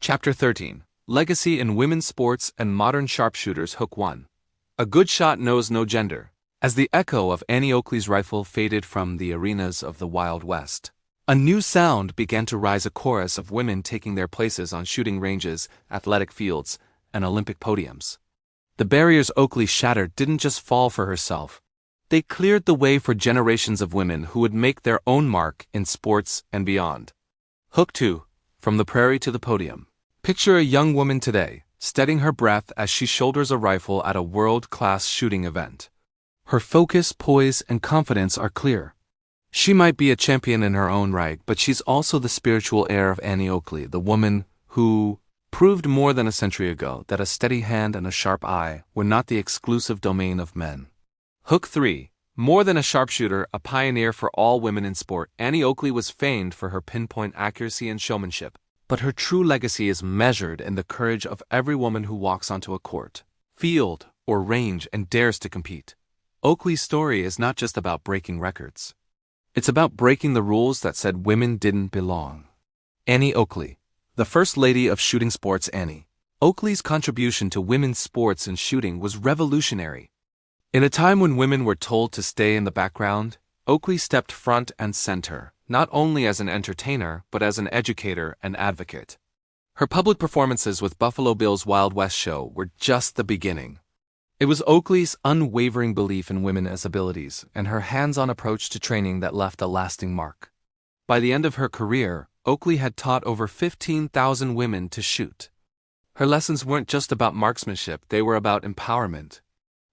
Chapter 13. Legacy in Women's Sports and Modern Sharpshooters. Hook 1. A good shot knows no gender. As the echo of Annie Oakley's rifle faded from the arenas of the Wild West, a new sound began to rise, a chorus of women taking their places on shooting ranges, athletic fields, and Olympic podiums. The barriers Oakley shattered didn't just fall for herself. They cleared the way for generations of women who would make their own mark in sports and beyond. Hook 2. From the prairie to the podium. Picture a young woman today, steadying her breath as she shoulders a rifle at a world-class shooting event. Her focus, poise, and confidence are clear. She might be a champion in her own right, but she's also the spiritual heir of Annie Oakley, the woman who proved more than a century ago that a steady hand and a sharp eye were not the exclusive domain of men. Hook 3. More than a sharpshooter, a pioneer for all women in sport, Annie Oakley was famed for her pinpoint accuracy and showmanship. But her true legacy is measured in the courage of every woman who walks onto a court, field, or range and dares to compete. Oakley's story is not just about breaking records. It's about breaking the rules that said women didn't belong. Annie Oakley, the First Lady of Shooting Sports. Annie Oakley's contribution to women's sports and shooting was revolutionary. In a time when women were told to stay in the background, Oakley stepped front and center, not only as an entertainer, but as an educator and advocate. Her public performances with Buffalo Bill's Wild West show were just the beginning. It was Oakley's unwavering belief in women as abilities and her hands-on approach to training that left a lasting mark. By the end of her career, Oakley had taught over 15,000 women to shoot. Her lessons weren't just about marksmanship, they were about empowerment.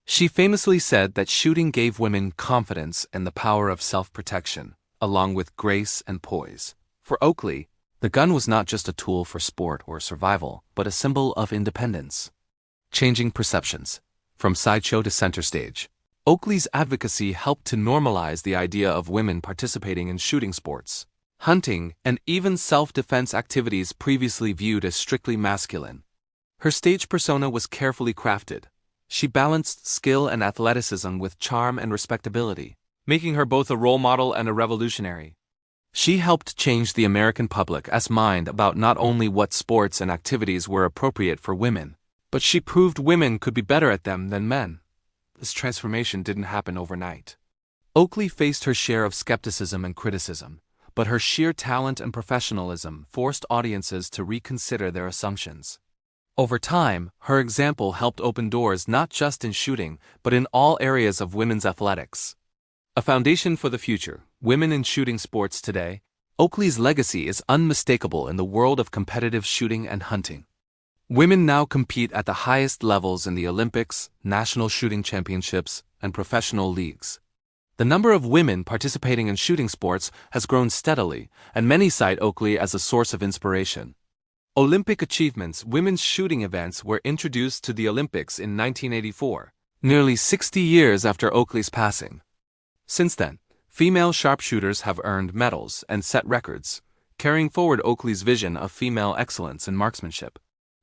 She famously said that shooting gave women confidence and the power of self-protection, along with grace and poise. For Oakley, the gun was not just a tool for sport or survival, but a symbol of independence. Changing perceptions. From sideshow to center stage, Oakley's advocacy helped to normalize the idea of women participating in shooting sports, hunting, and even self-defense activities previously viewed as strictly masculine. Her stage persona was carefully crafted. She balanced skill and athleticism with charm and respectability, making her both a role model and a revolutionary. She helped change the American public's mind about not only what sports and activities were appropriate for women, but she proved women could be better at them than men. This transformation didn't happen overnight. Oakley faced her share of skepticism and criticism, but her sheer talent and professionalism forced audiences to reconsider their assumptions. Over time, her example helped open doors not just in shooting, but in all areas of women's athletics. A foundation for the future, women in shooting sports today. Oakley's legacy is unmistakable in the world of competitive shooting and hunting. Women now compete at the highest levels in the Olympics, national shooting championships, and professional leagues. The number of women participating in shooting sports has grown steadily, and many cite Oakley as a source of inspiration. Olympic achievements. Women's shooting events were introduced to the Olympics in 1984, nearly 60 years after Oakley's passing. Since then, female sharpshooters have earned medals and set records, carrying forward Oakley's vision of female excellence in marksmanship.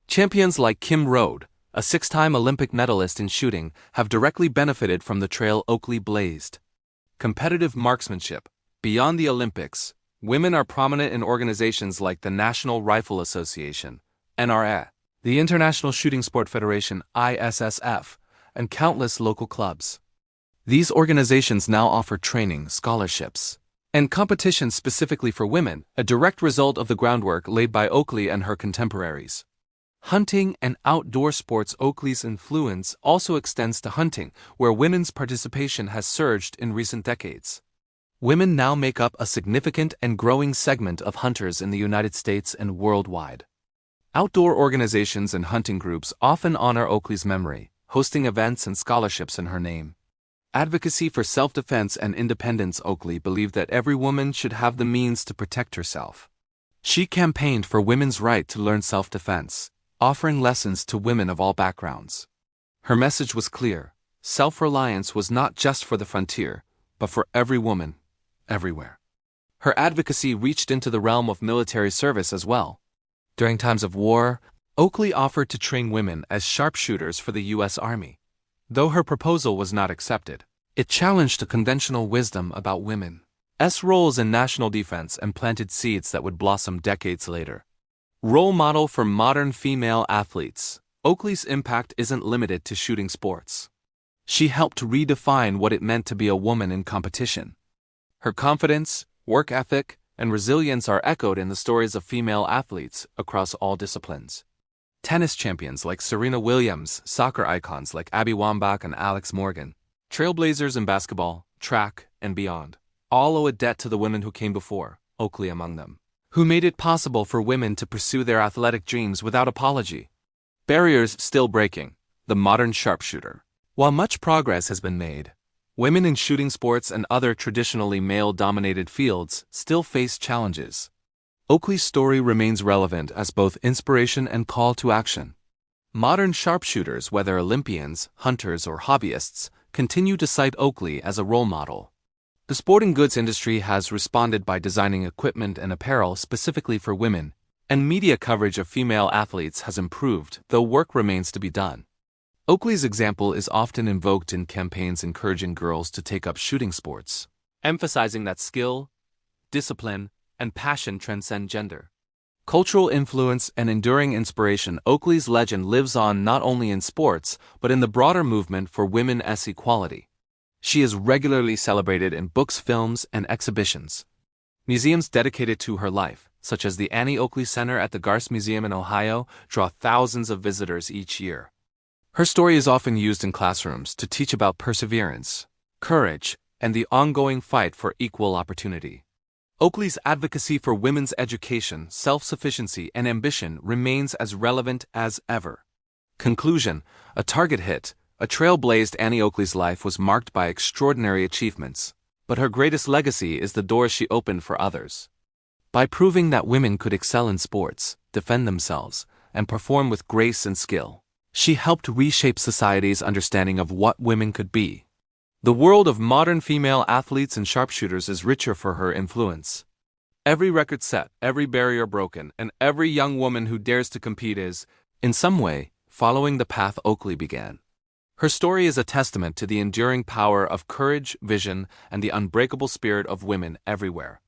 Champions like Kim Rode, a 6-time Olympic medalist in shooting, have directly benefited from the trail Oakley blazed. Competitive marksmanship. Beyond the Olympics, women are prominent in organizations like the National Rifle Association, NRA, the International Shooting Sport Federation, ISSF, and countless local clubs. These organizations now offer training, scholarships, and competitions specifically for women, a direct result of the groundwork laid by Oakley and her contemporaries. Hunting and outdoor sports. Oakley's influence also extends to hunting, where women's participation has surged in recent decades. Women now make up a significant and growing segment of hunters in the United States and worldwide. Outdoor organizations and hunting groups often honor Oakley's memory, hosting events and scholarships in her name. Advocacy for self-defense and independence. Oakley believed that every woman should have the means to protect herself. She campaigned for women's right to learn self-defense, offering lessons to women of all backgrounds. Her message was clear: self-reliance was not just for the frontier, but for every woman, everywhere. Her advocacy reached into the realm of military service as well. During times of war, Oakley offered to train women as sharpshooters for the U.S. Army. Though her proposal was not accepted, it challenged the conventional wisdom about women's roles in national defense and planted seeds that would blossom decades later. Role model for modern female athletes. Oakley's impact isn't limited to shooting sports. She helped redefine what it meant to be a woman in competition. Her confidence, work ethic, and resilience are echoed in the stories of female athletes across all disciplines. Tennis champions like Serena Williams, soccer icons like Abby Wambach and Alex Morgan, trailblazers in basketball, track, and beyond, all owe a debt to the women who came before, Oakley among them, who made it possible for women to pursue their athletic dreams without apology. Barriers still breaking. The modern sharpshooter. While much progress has been made, women in shooting sports and other traditionally male-dominated fields still face challenges. Oakley's story remains relevant as both inspiration and call to action. Modern sharpshooters, whether Olympians, hunters, or hobbyists, continue to cite Oakley as a role model. The sporting goods industry has responded by designing equipment and apparel specifically for women, and media coverage of female athletes has improved, though work remains to be done. Oakley's example is often invoked in campaigns encouraging girls to take up shooting sports, emphasizing that skill, discipline, and passion transcend gender. Cultural influence and enduring inspiration. Oakley's legend lives on not only in sports, but in the broader movement for women's equality. She is regularly celebrated in books, films, and exhibitions. Museums dedicated to her life, such as the Annie Oakley Center at the Garst Museum in Ohio, draw thousands of visitors each year. Her story is often used in classrooms to teach about perseverance, courage, and the ongoing fight for equal opportunity. Oakley's advocacy for women's education, self-sufficiency, and ambition remains as relevant as ever. Conclusion: a target hit, a trailblazed. Annie Oakley's life was marked by extraordinary achievements, but her greatest legacy is the doors she opened for others. By proving that women could excel in sports, defend themselves, and perform with grace and skill, she helped reshape society's understanding of what women could be. The world of modern female athletes and sharpshooters is richer for her influence. Every record set, every barrier broken, and every young woman who dares to compete is, in some way, following the path Oakley began. Her story is a testament to the enduring power of courage, vision, and the unbreakable spirit of women everywhere.